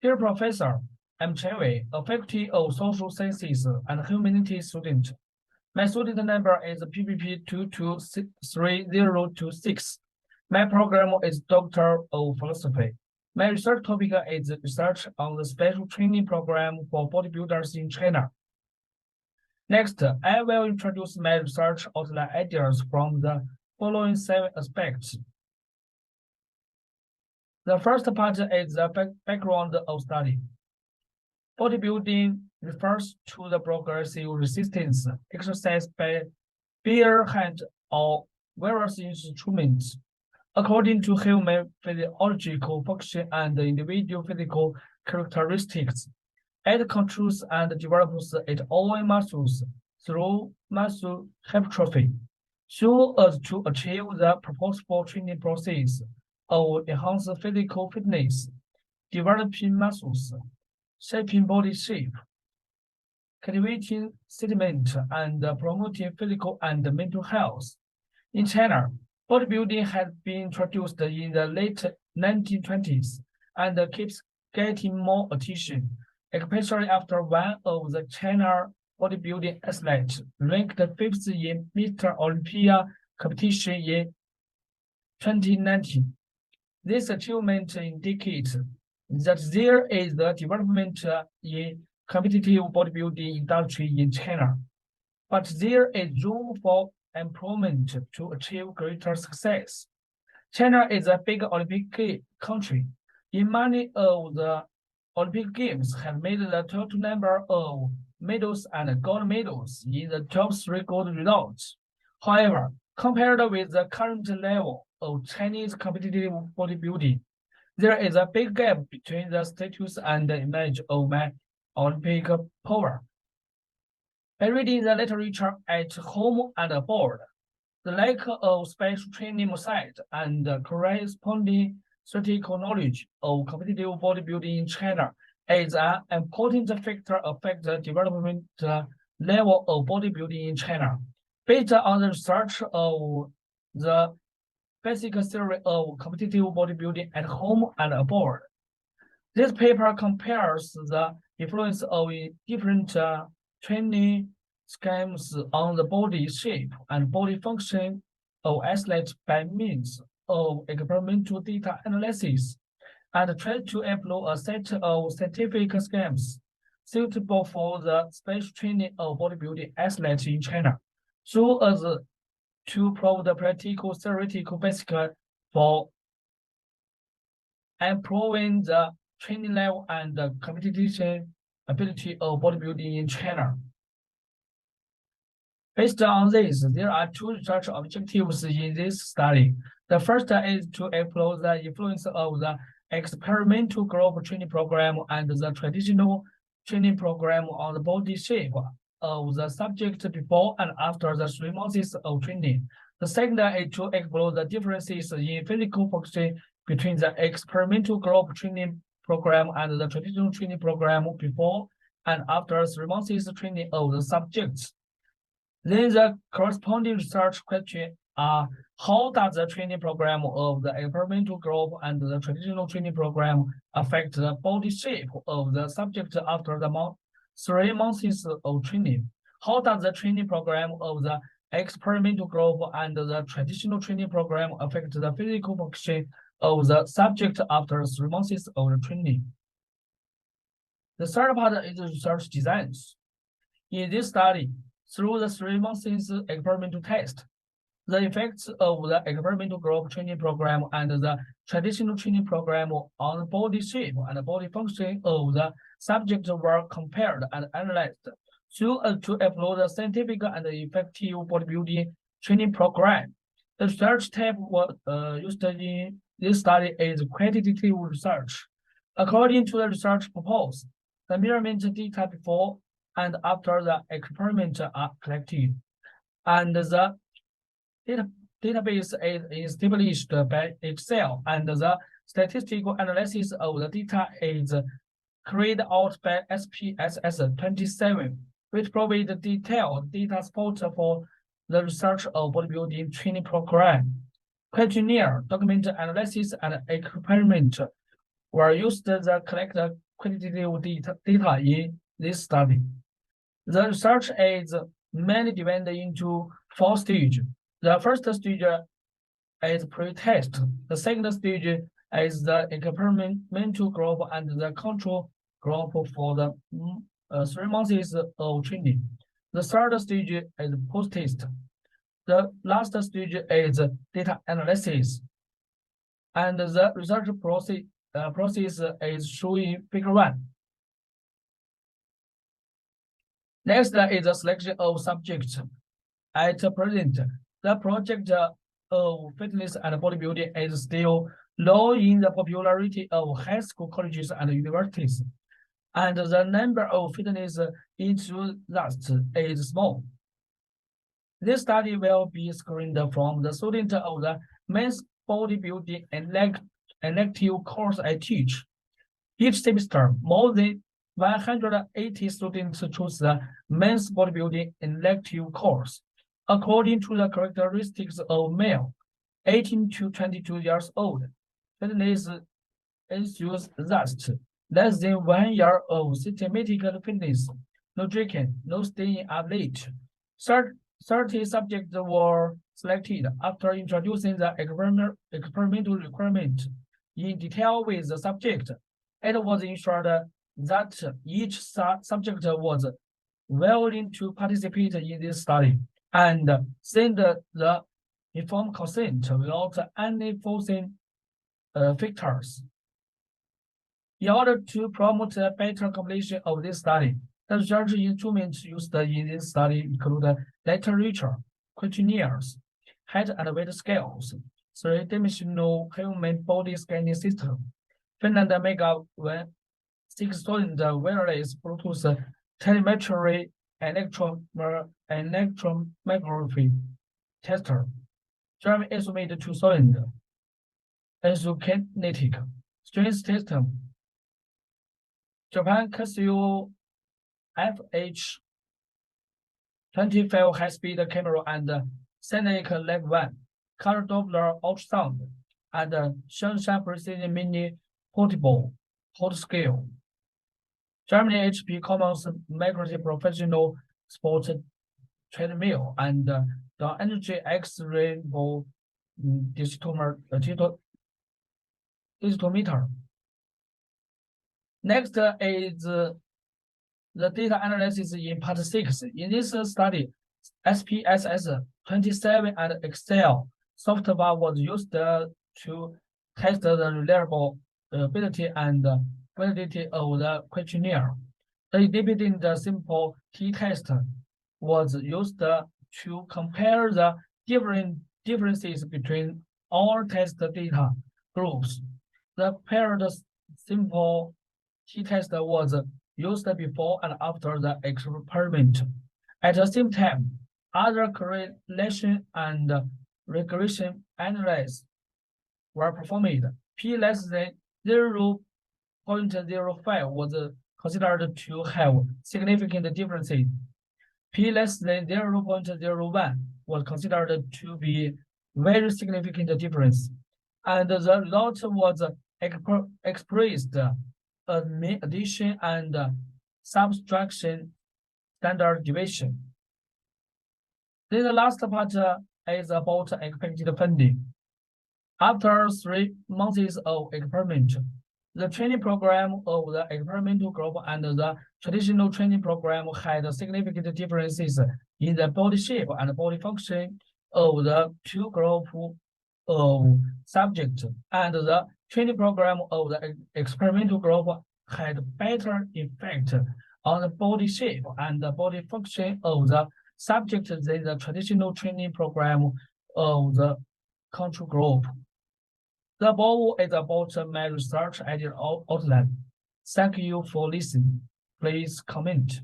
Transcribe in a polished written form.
Dear Professor, I'm ChenWei, a faculty of Social Sciences and Humanities student. My student number is PPP223026. My program is Doctor of Philosophy. My research topic is research on the special training program for bodybuilders in China. Next, I will introduce my research outline ideas from the following 7 aspects. The first part is the background of study. Bodybuilding refers to the progressive resistance exercised by bare hand or various instruments. According to human physiological function and individual physical characteristics, it controls and develops its own muscles through muscle hypertrophy, so as to achieve the purposeful training process of enhanced physical fitness, developing muscles, shaping body shape, cultivating sentiment, and promoting physical and mental health. In China, bodybuilding has been introduced in the late 1920s and keeps getting more attention, especially after one of the China bodybuilding athletes ranked fifth in Mr. Olympia competition in 2019. This achievement indicates that there is the development in competitive bodybuilding industry in China, but there is room for improvement to achieve greater success. China is a big Olympic country. In many of the Olympic Games have made the total number of medals and gold medals in the top 3 gold results. However, compared with the current level of Chinese competitive bodybuilding, there is a big gap between the status and the image of my Olympic power. By reading the literature at home and abroad, the lack of special training sites and corresponding theoretical knowledge of competitive bodybuilding in China is an important factor affecting the development level of bodybuilding in China. Based on the research of the basic theory of competitive bodybuilding at home and abroad, this paper compares the influence of different training schemes on the body shape and body function of athletes by means of experimental data analysis, and tries to employ a set of scientific schemes suitable for the special training of bodybuilding athletes in China, so as to provide the practical theoretical basis for improving the training level and the competition ability of bodybuilding in China. Based on this, there are 2 research objectives in this study. The first is to explore the influence of the experimental group training program and the traditional training program on the body shape of the subject before and after the 3 months of training. The second is to explore the differences in physical function between the experimental group training program and the traditional training program before and after 3 months training of the subjects. Then the corresponding research questions are: how does the training program of the experimental group and the traditional training program affect the body shape of the subject after the 3 months of training? How does the training program of the experimental group and the traditional training program affect the physical function of the subject after 3 months of the training? The third part is research designs. In this study, through the 3 months experimental test, the effects of the experimental group training program and the traditional training program on the body shape and body function of the subject were compared and analyzed, so as to explore the scientific and effective bodybuilding training program. The research type used in this study is quantitative research. According to the research proposed, the measurement data before and after the experiment are collected, and the database is established by itself, and the statistical analysis of the data is carried out by SPSS27, which provides detailed data support for the research of bodybuilding training program. Questionnaire, document analysis, and experiment were used to collect quantitative data in this study. The research is mainly divided into 4 stages. The first stage is pre-test. The second stage is the experimental group and the control group for the 3 months of training. The third stage is post-test. The last stage is data analysis. And the research process is shown in figure 1. Next is the selection of subjects. At present, the project of fitness and bodybuilding is still low in the popularity of high school colleges and universities, and the number of fitness enthusiasts is small. This study will be screened from the students of the men's bodybuilding elective course I teach. Each semester, more than 180 students choose the men's bodybuilding elective course. According to the characteristics of male, 18 to 22 years old, fitness enthusiasts, less than 1 year of systematic fitness, no drinking, no staying up late. 30 subjects were selected after introducing the experimental requirement in detail with the subject. It was ensured that each subject was willing to participate in this study and send the informed consent without any forcing factors. In order to promote a better completion of this study, the research instruments used in this study include literature, questionnaires, height and weight scales, 3-dimensional human body scanning system, Finland Mega 6,000 wireless Bluetooth telemetry electromyography tester, German estimated 2000 isokinetic strength system, Japan Casio FH25 high-speed camera and scenic leg 1, color Doppler ultrasound, and Shanshan Precision Mini Portable Hot Scale. Germany HP Commons Migratory Professional Sport Treadmill and the Energy X-Rainbow digitometer. Next is the data analysis in part 6. In this study, SPSS 27 and Excel software was used to test the reliability and validity of the questionnaire. The independent simple t-test was used to compare the differences between all test data groups. The paired simple t-test was used before and after the experiment. At the same time, other correlation and regression analyses were performed. P less than 0.05 was considered to have significant differences. P less than 0.01 was considered to be very significant difference. And the result was expressed as mean addition and subtraction standard deviation. Then the last part is about expected funding. After 3 months of experiment, the training program of the experimental group and the traditional training program had significant differences in the body shape and body function of the 2 groups of subjects, and the training program of the experimental group had better effect on the body shape and the body function of the subject than the traditional training program of the control group. The above is about my research idea outline. Thank you for listening. Please comment.